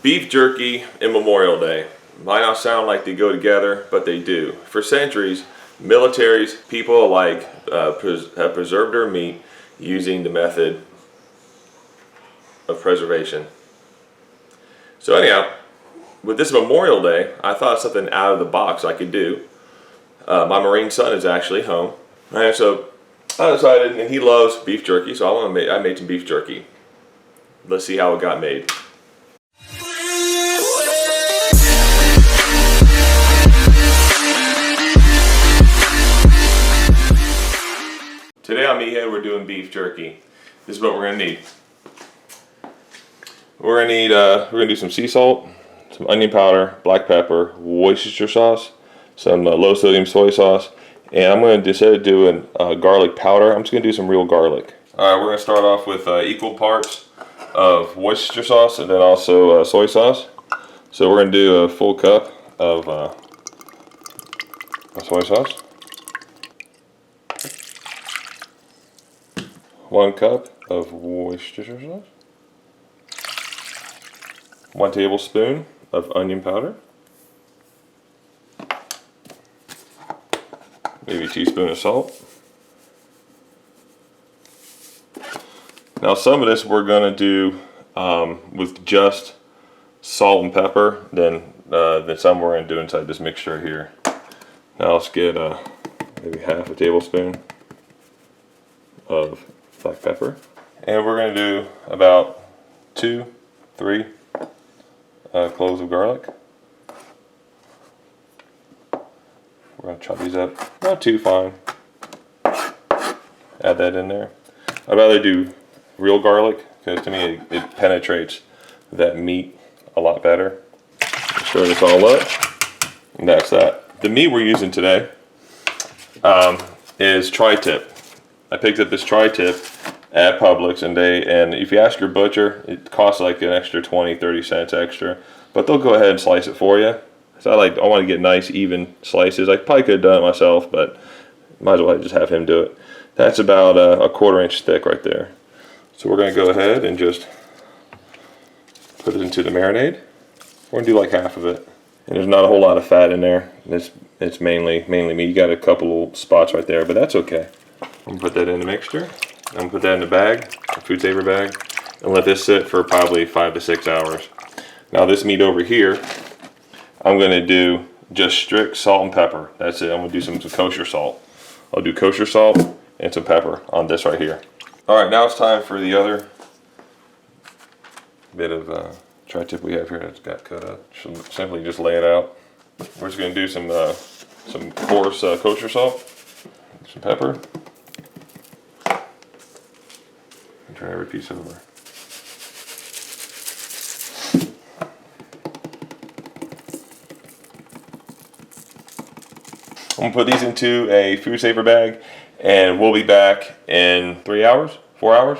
Beef jerky and Memorial Day might not sound like they go together, but they do. For centuries, militaries, people alike, have preserved their meat using the method of preservation. So anyhow, with this Memorial Day, I thought of something out of the box I could do. My Marine son is actually home, and so I decided, and he loves beef jerky, so I made some beef jerky. Let's see how it got made. Today on Meathead, we're doing beef jerky. This is what we're gonna need. We're gonna do some sea salt, some onion powder, black pepper, Worcestershire sauce, some low sodium soy sauce, and I'm gonna instead of doing garlic powder, I'm just gonna do some real garlic. All right, we're gonna start off with equal parts of Worcestershire sauce and then also soy sauce. So we're gonna do a full cup of soy sauce. 1 cup of Worcestershire sauce. 1 tablespoon of onion powder. Maybe a teaspoon of salt. Now some of this we're going to do with just salt and pepper, then some we're going to do inside this mixture here. Now let's get maybe half a tablespoon of black pepper. And we're going to do about 2-3 cloves of garlic. We're going to chop these up, not too fine. Add that in there. I'd rather do real garlic because to me it penetrates that meat a lot better. Stir this all up, and that's that. The meat we're using today is tri-tip. I picked up this tri-tip at Publix, and if you ask your butcher, it costs like an extra 20-30 cents extra, but they'll go ahead and slice it for you. So I want to get nice even slices. I probably could have done it myself, but might as well just have him do it. That's about a 1/4 inch thick right there. So we're going to go ahead and just put it into the marinade. We're going to do like half of it, and there's not a whole lot of fat in there. It's mainly meat. You got a couple little spots right there, but that's okay. I'm going to put that in the mixture. I'm going to put that in the bag, a food saver bag, and let this sit for probably 5 to 6 hours. Now this meat over here, I'm going to do just strict salt and pepper. That's it. I'm going to do some kosher salt. I'll do kosher salt and some pepper on this right here. Alright, now it's time for the other bit of tri-tip we have here that's got cut up. Simply just lay it out. We're just going to do some coarse kosher salt, some pepper. Turn every piece over. I'm going to put these into a food saver bag, and we'll be back in 4 hours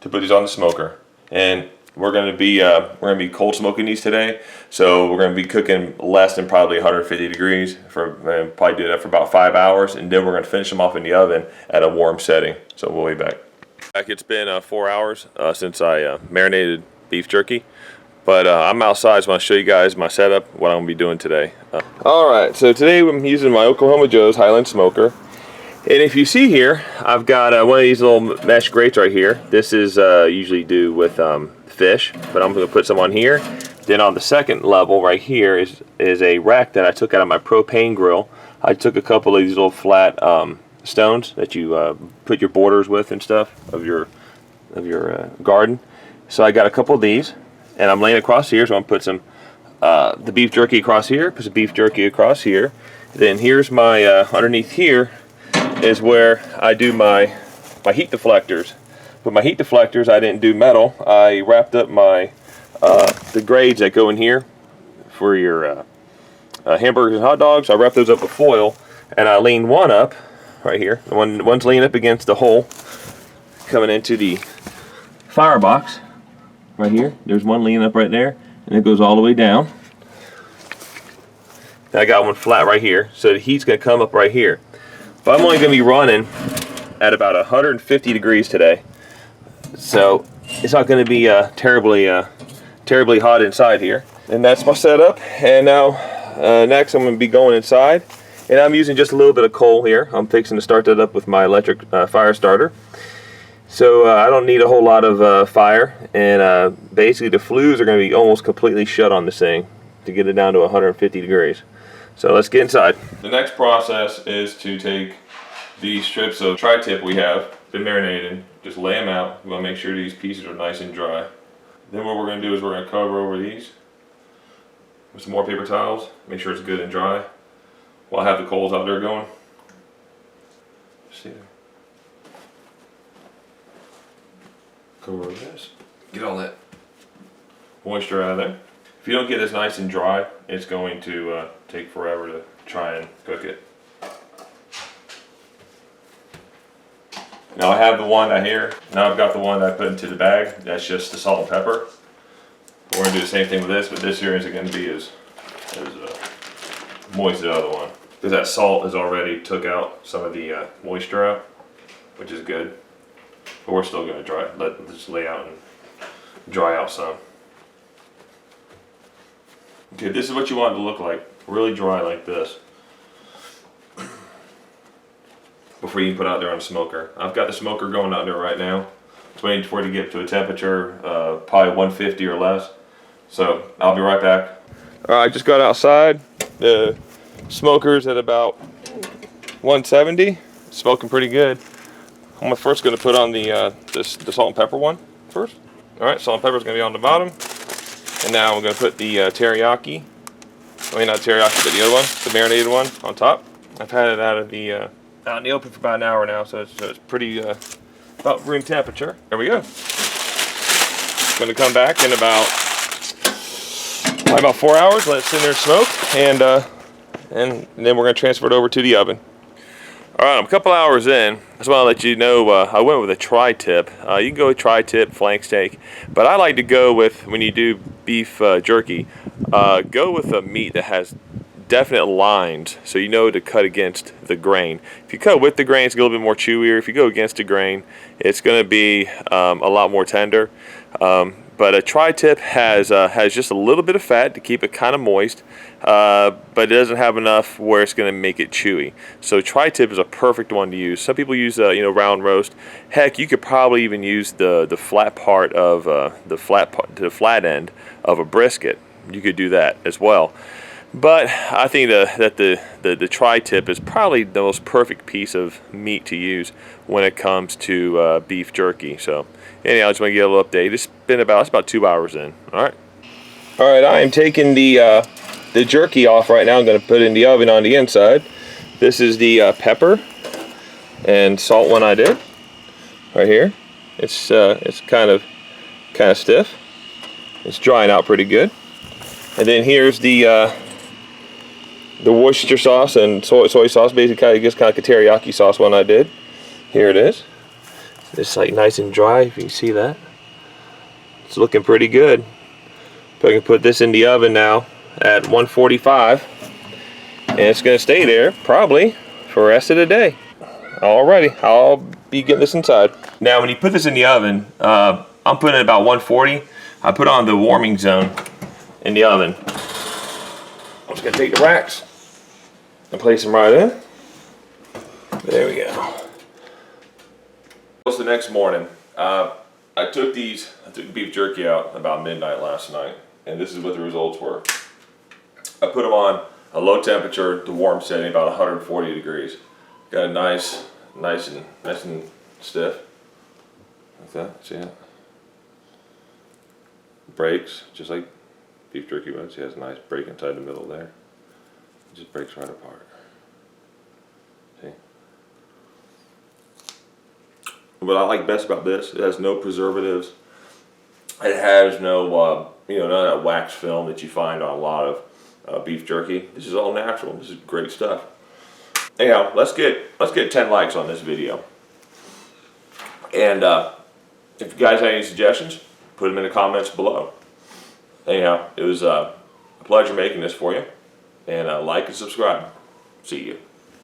to put these on the smoker. And we're going to be cold smoking these today, so we're going to be cooking less than probably 150 degrees for probably do that for about 5 hours, and then we're going to finish them off in the oven at a warm setting. So we'll be back. It's been 4 hours since I marinated beef jerky, but I'm outside, so I want to show you guys my setup, what I'm going to be doing today. Alright, so today I'm using my Oklahoma Joe's Highland Smoker, and if you see here, I've got one of these little mesh grates right here. This is usually do with fish, but I'm going to put some on here. Then on the second level right here is a rack that I took out of my propane grill. I took a couple of these little flat stones that you put your borders with and stuff of your garden. So I got a couple of these, and I'm laying across here. So I'm gonna put some the beef jerky across here. Put some beef jerky across here. Then here's my underneath here is where I do my heat deflectors. With my heat deflectors, I didn't do metal. I wrapped up my the grades that go in here for your hamburgers and hot dogs. I wrapped those up with foil, and I leaned one up. Right here, one's leaning up against the hole coming into the firebox. Right here, there's one leaning up right there, and it goes all the way down. Then I got one flat right here, so the heat's going to come up right here. But I'm only going to be running at about 150 degrees today, so it's not going to be terribly terribly hot inside here. And that's my setup. And now next I'm going to be going inside. And I'm using just a little bit of coal here. I'm fixing to start that up with my electric fire starter. So I don't need a whole lot of fire. And basically the flues are going to be almost completely shut on this thing to get it down to 150 degrees. So let's get inside. The next process is to take these strips of tri-tip we have been marinated, just lay them out. We want to make sure these pieces are nice and dry. Then what we're going to do is we're going to cover over these with some more paper towels, make sure it's good and dry, while I have the coals out there going. See there. Cover over this. Get all that moisture out of there. If you don't get this nice and dry, it's going to take forever to try and cook it. Now I have the one out here. Now I've got the one that I put into the bag. That's just the salt and pepper. We're going to do the same thing with this, but this here isn't going to be as moist as the other one. Because that salt has already took out some of the moisture out, which is good. But we're still going to let this lay out and dry out some. Okay, this is what you want it to look like. Really dry like this. Before you can put it out there on the smoker. I've got the smoker going out there right now. It's waiting for it to get to a temperature probably 150 or less. So I'll be right back. Alright, I just got outside. The smoker's at about 170. Smoking pretty good. I'm first going to put on the salt and pepper one first. Alright, salt and pepper is going to be on the bottom. And now we're going to put the teriyaki. I mean, not teriyaki, but the other one, the marinated one, on top. I've had it out in the open for about an hour now, so it's pretty about room temperature. There we go. Going to come back in about 4 hours. Let it sit there and smoke, and then we're going to transfer it over to the oven. All right, I'm a couple hours in. I just want to let you know I went with a tri-tip. You can go with tri-tip, flank steak, but I like to go with, when you do beef jerky, go with a meat that has definite lines, so you know to cut against the grain. If you cut with the grain, it's a little bit more chewier. If you go against the grain, it's going to be a lot more tender. But a tri-tip has just a little bit of fat to keep it kind of moist, but it doesn't have enough where it's going to make it chewy. So tri-tip is a perfect one to use. Some people use round roast. Heck, you could probably even use the flat part of the flat end of a brisket. You could do that as well. But I think that the tri-tip is probably the most perfect piece of meat to use when it comes to beef jerky. So anyhow, I just want to get a little update. It's about 2 hours in. All right, I am taking the jerky off right now. I'm going to put it in the oven on the inside. This is the pepper and salt one I did right here. It's kind of stiff. It's drying out pretty good. And then here's the Worcestershire sauce and soy sauce, basically kind of like a teriyaki sauce one I did. Here it is. It's like nice and dry, if you can see that. It's looking pretty good. So I can put this in the oven now at 145, and it's going to stay there probably for the rest of the day. Alrighty, I'll be getting this inside. Now when you put this in the oven, I'm putting it about 140. I put on the warming zone in the oven. I'm just going to take the racks and place them right in. There we go. The next morning, I took beef jerky out about midnight last night, and this is what the results were. I put them on a low temperature to warm setting, about 140 degrees. Got it nice and stiff, like that. See that? Breaks just like beef jerky would. See, it has a nice break inside the middle there. It just breaks right apart. See? What I like best about this, it has no preservatives. It has no, none of that wax film that you find on a lot of beef jerky. This is all natural. This is great stuff. Anyhow, let's get 10 likes on this video. And if you guys have any suggestions, put them in the comments below. Anyhow, it was a pleasure making this for you. And like and subscribe. See you.